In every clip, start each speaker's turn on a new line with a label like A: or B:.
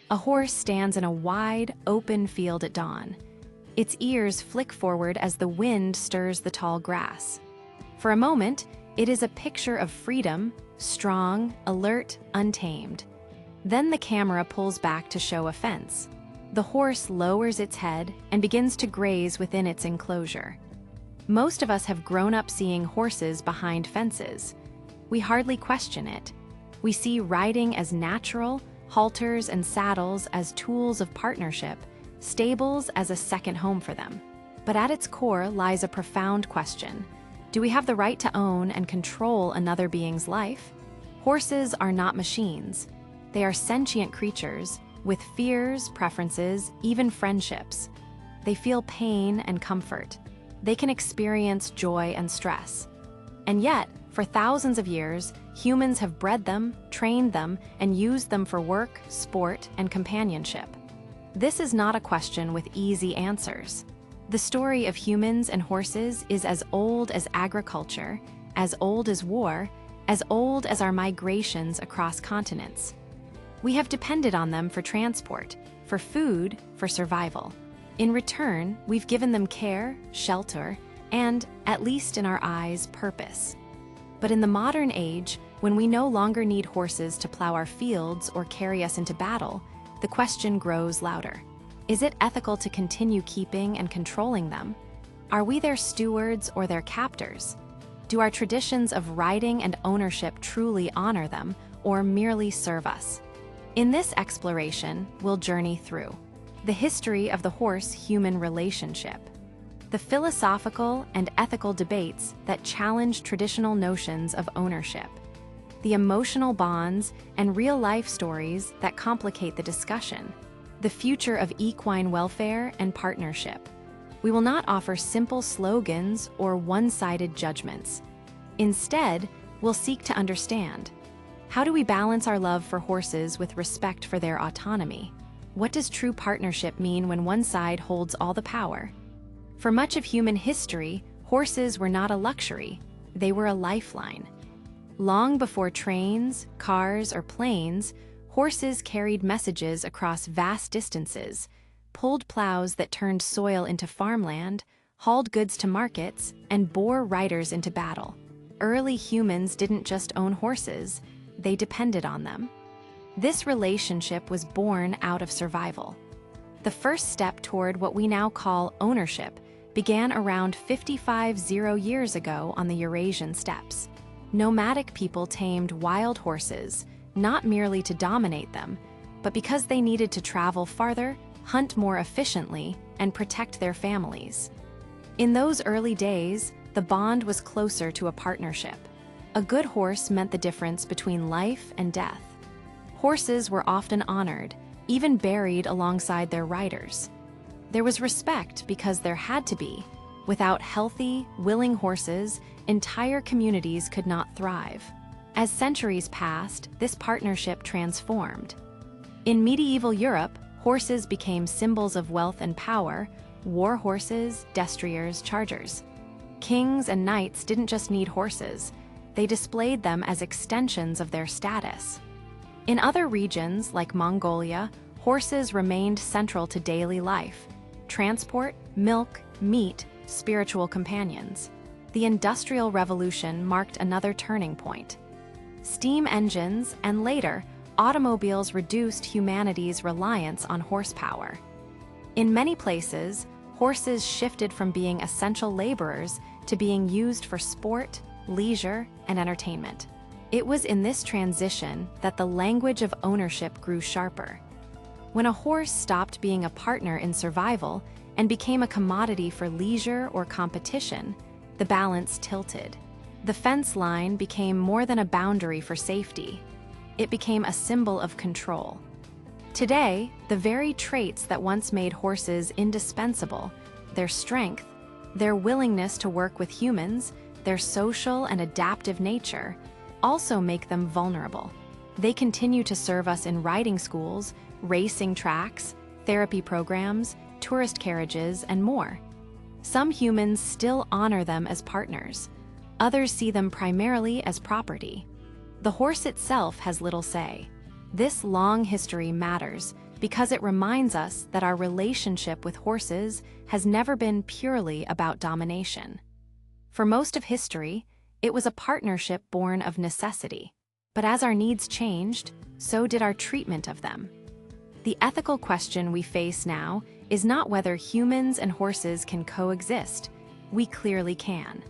A: A horse stands in a wide, open field at dawn. Its ears flick forward as the wind stirs the tall grass. For a moment, it is a picture of freedom, strong, alert, untamed. Then the camera pulls back to show a fence. The horse lowers its head and begins to graze within its enclosure. Most of us have grown up seeing horses behind fences. We hardly question it. We see riding as natural, halters and saddles as tools of partnership, stables as a second home for them. But at its core lies a profound question. Do we have the right to own and control another being's life? Horses are not machines. They are sentient creatures with fears, preferences, even friendships. They feel pain and comfort. They can experience joy and stress. And yet, for thousands of years, humans have bred them, trained them, and used them for work, sport, and companionship. This is not a question with easy answers. The story of humans and horses is as old as agriculture, as old as war, as old as our migrations across continents. We have depended on them for transport, for food, for survival. In return, we've given them care, shelter, and, at least in our eyes, purpose. But in the modern age, when we no longer need horses to plow our fields or carry us into battle, the question grows louder. Is it ethical to continue keeping and controlling them? Are we their stewards or their captors? Do our traditions of riding and ownership truly honor them or merely serve us? In this exploration, we'll journey through the history of the horse-human relationship, the philosophical and ethical debates that challenge traditional notions of ownership, the emotional bonds and real-life stories that complicate the discussion, the future of equine welfare and partnership. We will not offer simple slogans or one-sided judgments. Instead, we'll seek to understand. How do we balance our love for horses with respect for their autonomy? What does true partnership mean when one side holds all the power? For much of human history, horses were not a luxury, they were a lifeline. Long before trains, cars, or planes, horses carried messages across vast distances, pulled plows that turned soil into farmland, hauled goods to markets, and bore riders into battle. Early humans didn't just own horses, they depended on them. This relationship was born out of survival. The first step toward what we now call ownership began around 550 years ago on the Eurasian steppes. Nomadic people tamed wild horses, not merely to dominate them, but because they needed to travel farther, hunt more efficiently, and protect their families. In those early days, the bond was closer to a partnership. A good horse meant the difference between life and death. Horses were often honored, even buried alongside their riders. There was respect because there had to be. Without healthy, willing horses, entire communities could not thrive. As centuries passed, this partnership transformed. In medieval Europe, horses became symbols of wealth and power: war horses, destriers, chargers. Kings and knights didn't just need horses, they displayed them as extensions of their status. In other regions, like Mongolia, horses remained central to daily life: transport, milk, meat, spiritual companions. The Industrial Revolution marked another turning point. Steam engines and, later, automobiles reduced humanity's reliance on horsepower. In many places, horses shifted from being essential laborers to being used for sport, leisure, and entertainment. It was in this transition that the language of ownership grew sharper. When a horse stopped being a partner in survival and became a commodity for leisure or competition, the balance tilted. The fence line became more than a boundary for safety. It became a symbol of control. Today, the very traits that once made horses indispensable, their strength, their willingness to work with humans, their social and adaptive nature, also make them vulnerable. They continue to serve us in riding schools, racing tracks, therapy programs, tourist carriages, and more. Some humans still honor them as partners. Others see them primarily as property. The horse itself has little say. This long history matters because it reminds us that our relationship with horses has never been purely about domination. For most of history, it was a partnership born of necessity. But as our needs changed, so did our treatment of them. The ethical question we face now is not whether humans and horses can coexist. We clearly can.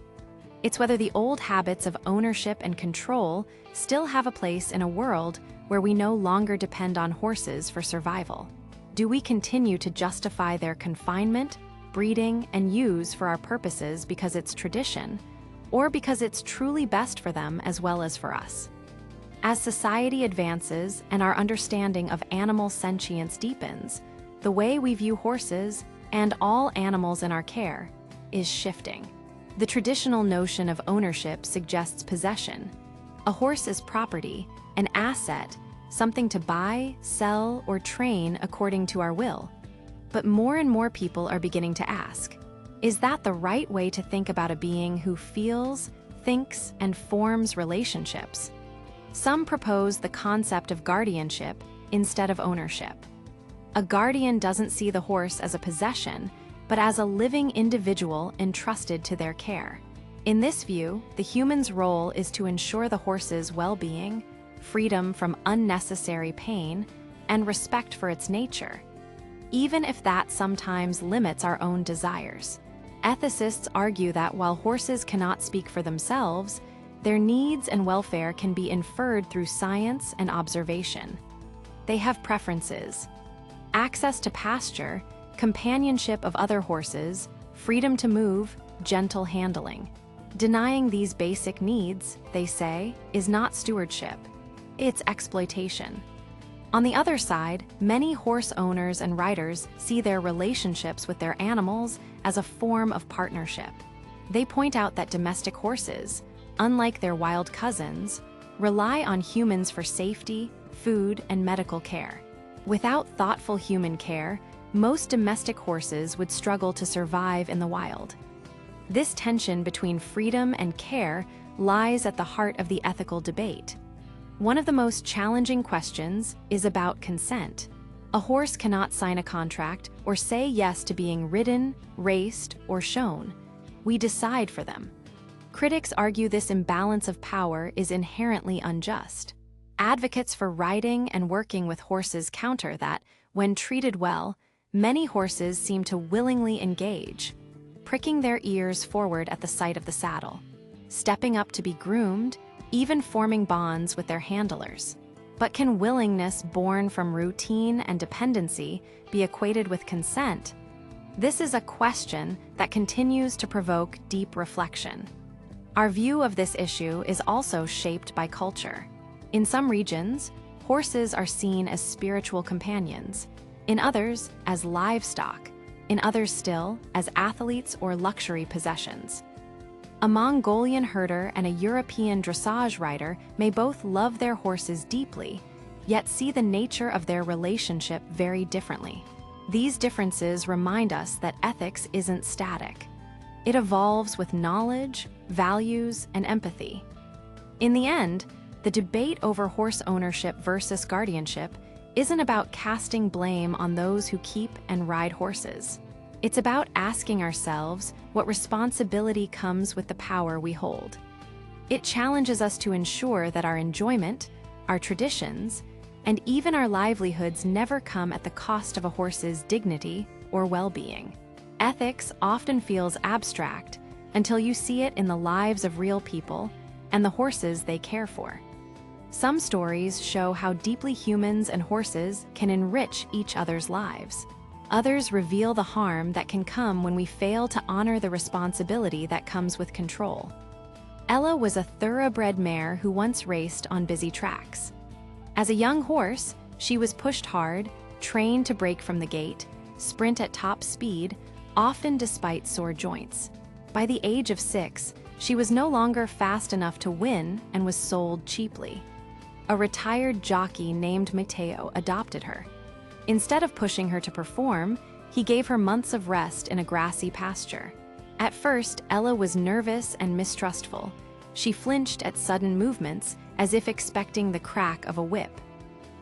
A: It's whether the old habits of ownership and control still have a place in a world where we no longer depend on horses for survival. Do we continue to justify their confinement, breeding, and use for our purposes because it's tradition, or because it's truly best for them as well as for us? As society advances and our understanding of animal sentience deepens, the way we view horses and all animals in our care is shifting. The traditional notion of ownership suggests possession. A horse is property, an asset, something to buy, sell, or train according to our will. But more and more people are beginning to ask, is that the right way to think about a being who feels, thinks, and forms relationships? Some propose the concept of guardianship instead of ownership. A guardian doesn't see the horse as a possession, but as a living individual entrusted to their care. In this view, the human's role is to ensure the horse's well-being, freedom from unnecessary pain, and respect for its nature, even if that sometimes limits our own desires. Ethicists argue that while horses cannot speak for themselves, their needs and welfare can be inferred through science and observation. They have preferences: access to pasture, companionship of other horses, freedom to move, gentle handling. Denying these basic needs, they say, is not stewardship. It's exploitation. On the other side, many horse owners and riders see their relationships with their animals as a form of partnership. They point out that domestic horses, unlike their wild cousins, rely on humans for safety, food, and medical care. Without thoughtful human care, most domestic horses would struggle to survive in the wild. This tension between freedom and care lies at the heart of the ethical debate. One of the most challenging questions is about consent. A horse cannot sign a contract or say yes to being ridden, raced, or shown. We decide for them. Critics argue this imbalance of power is inherently unjust. Advocates for riding and working with horses counter that, when treated well, many horses seem to willingly engage, pricking their ears forward at the sight of the saddle, stepping up to be groomed, even forming bonds with their handlers. But can willingness born from routine and dependency be equated with consent? This is a question that continues to provoke deep reflection. Our view of this issue is also shaped by culture. In some regions, horses are seen as spiritual companions, in others as livestock, in others still as athletes or luxury possessions. A Mongolian herder and a European dressage rider may both love their horses deeply, yet see the nature of their relationship very differently. These differences remind us that ethics isn't static. It evolves with knowledge, values, and empathy. In the end, the debate over horse ownership versus guardianship isn't about casting blame on those who keep and ride horses. It's about asking ourselves what responsibility comes with the power we hold. It challenges us to ensure that our enjoyment, our traditions, and even our livelihoods never come at the cost of a horse's dignity or well-being. Ethics often feels abstract until you see it in the lives of real people and the horses they care for. Some stories show how deeply humans and horses can enrich each other's lives. Others reveal the harm that can come when we fail to honor the responsibility that comes with control. Ella was a thoroughbred mare who once raced on busy tracks. As a young horse, she was pushed hard, trained to break from the gate, sprint at top speed, often despite sore joints. By the age of 6, she was no longer fast enough to win and was sold cheaply. A retired jockey named Mateo adopted her. Instead of pushing her to perform, he gave her months of rest in a grassy pasture. At first, Ella was nervous and mistrustful. She flinched at sudden movements, as if expecting the crack of a whip.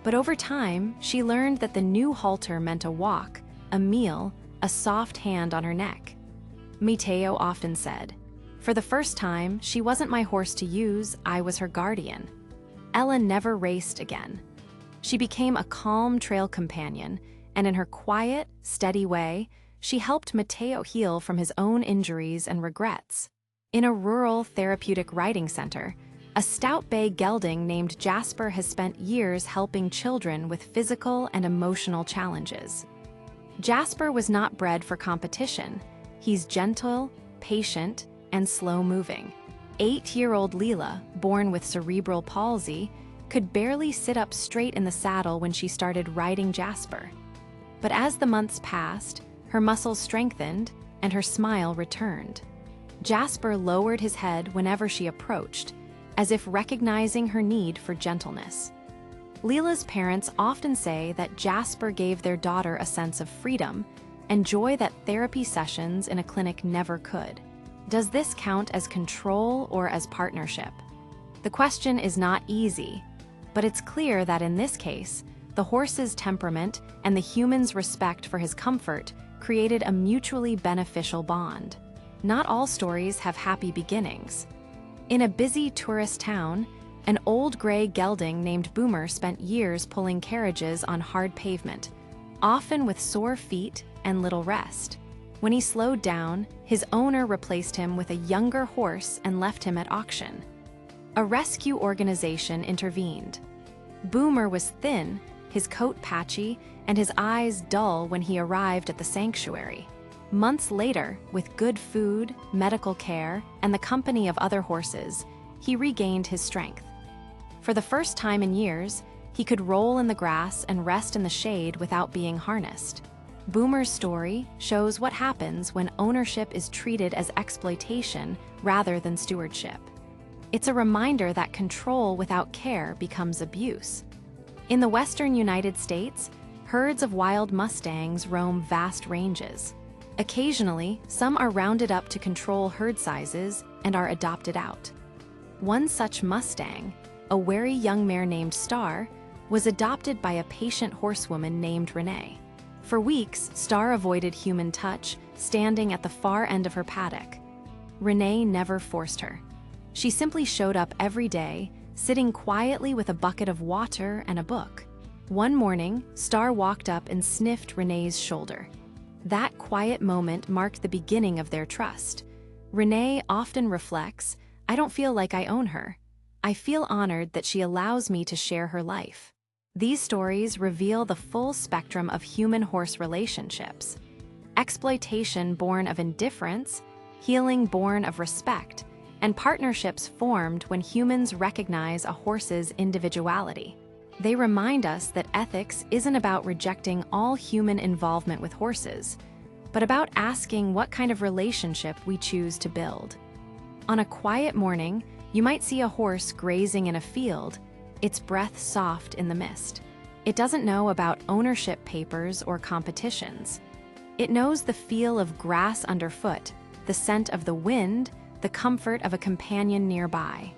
A: But over time, she learned that the new halter meant a walk, a meal, a soft hand on her neck. Mateo often said, "For the first time, she wasn't my horse to use, I was her guardian." Ella never raced again. She became a calm trail companion, and in her quiet, steady way, she helped Mateo heal from his own injuries and regrets. In a rural therapeutic riding center, a stout bay gelding named Jasper has spent years helping children with physical and emotional challenges. Jasper was not bred for competition. He's gentle, patient, and slow-moving. 8-year-old Leela, born with cerebral palsy, could barely sit up straight in the saddle when she started riding Jasper. But as the months passed, her muscles strengthened and her smile returned. Jasper lowered his head whenever she approached, as if recognizing her need for gentleness. Leela's parents often say that Jasper gave their daughter a sense of freedom and joy that therapy sessions in a clinic never could. Does this count as control or as partnership? The question is not easy, but it's clear that in this case, the horse's temperament and the human's respect for his comfort created a mutually beneficial bond. Not all stories have happy beginnings. In a busy tourist town, an old gray gelding named Boomer spent years pulling carriages on hard pavement, often with sore feet and little rest. When he slowed down, his owner replaced him with a younger horse and left him at auction. A rescue organization intervened. Boomer was thin, his coat patchy, and his eyes dull when he arrived at the sanctuary. Months later, with good food, medical care, and the company of other horses, he regained his strength. For the first time in years, he could roll in the grass and rest in the shade without being harnessed. Boomer's story shows what happens when ownership is treated as exploitation rather than stewardship. It's a reminder that control without care becomes abuse. In the western United States, herds of wild mustangs roam vast ranges. Occasionally, some are rounded up to control herd sizes and are adopted out. One such mustang, a wary young mare named Star, was adopted by a patient horsewoman named Renee. For weeks, Star avoided human touch, standing at the far end of her paddock. Renee never forced her. She simply showed up every day, sitting quietly with a bucket of water and a book. One morning, Star walked up and sniffed Renee's shoulder. That quiet moment marked the beginning of their trust. Renee often reflects, "I don't feel like I own her. I feel honored that she allows me to share her life." These stories reveal the full spectrum of human-horse relationships. Exploitation born of indifference, healing born of respect, and partnerships formed when humans recognize a horse's individuality. They remind us that ethics isn't about rejecting all human involvement with horses, but about asking what kind of relationship we choose to build. On a quiet morning, you might see a horse grazing in a field, its breath soft in the mist. It doesn't know about ownership papers or competitions. It knows the feel of grass underfoot, the scent of the wind, the comfort of a companion nearby.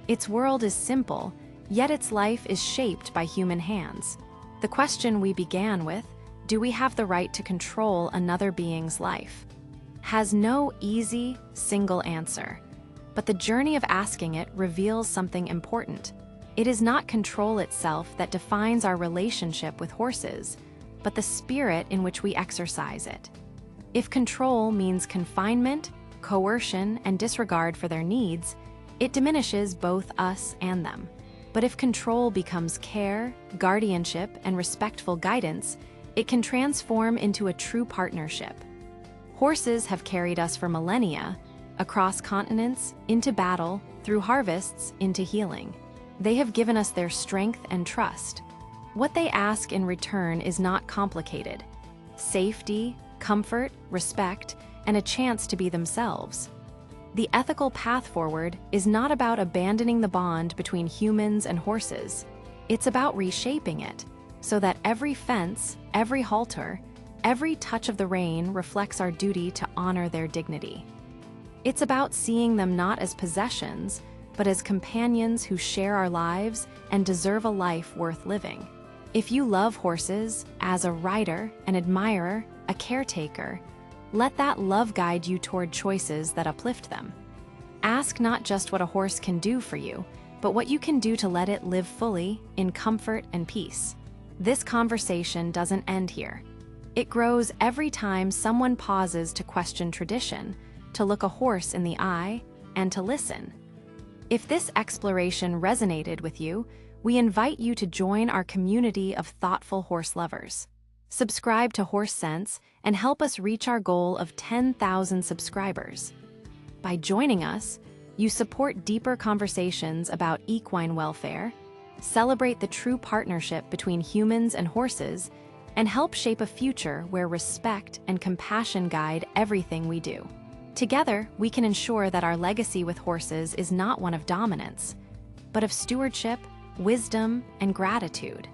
A: Its world is simple, yet its life is shaped by human hands. The question we began with, do we have the right to control another being's life, has no easy, single answer. But the journey of asking it reveals something important. It is not control itself that defines our relationship with horses, but the spirit in which we exercise it. If control means confinement, coercion, and disregard for their needs, it diminishes both us and them. But if control becomes care, guardianship, and respectful guidance, it can transform into a true partnership. Horses have carried us for millennia, across continents, into battle, through harvests, into healing. They have given us their strength and trust. What they ask in return is not complicated: safety, comfort, respect, and a chance to be themselves. The ethical path forward is not about abandoning the bond between humans and horses. It's about reshaping it so that every fence, every halter, every touch of the rein reflects our duty to honor their dignity. It's about seeing them not as possessions, but as companions who share our lives and deserve a life worth living. If you love horses as a rider, an admirer, a caretaker, let that love guide you toward choices that uplift them. Ask not just what a horse can do for you, but what you can do to let it live fully in comfort and peace. This conversation doesn't end here. It grows every time someone pauses to question tradition, to look a horse in the eye, and to listen. If this exploration resonated with you, we invite you to join our community of thoughtful horse lovers. Subscribe to Horse Sense and help us reach our goal of 10,000 subscribers. By joining us, you support deeper conversations about equine welfare, celebrate the true partnership between humans and horses, and help shape a future where respect and compassion guide everything we do. Together, we can ensure that our legacy with horses is not one of dominance, but of stewardship, wisdom, and gratitude.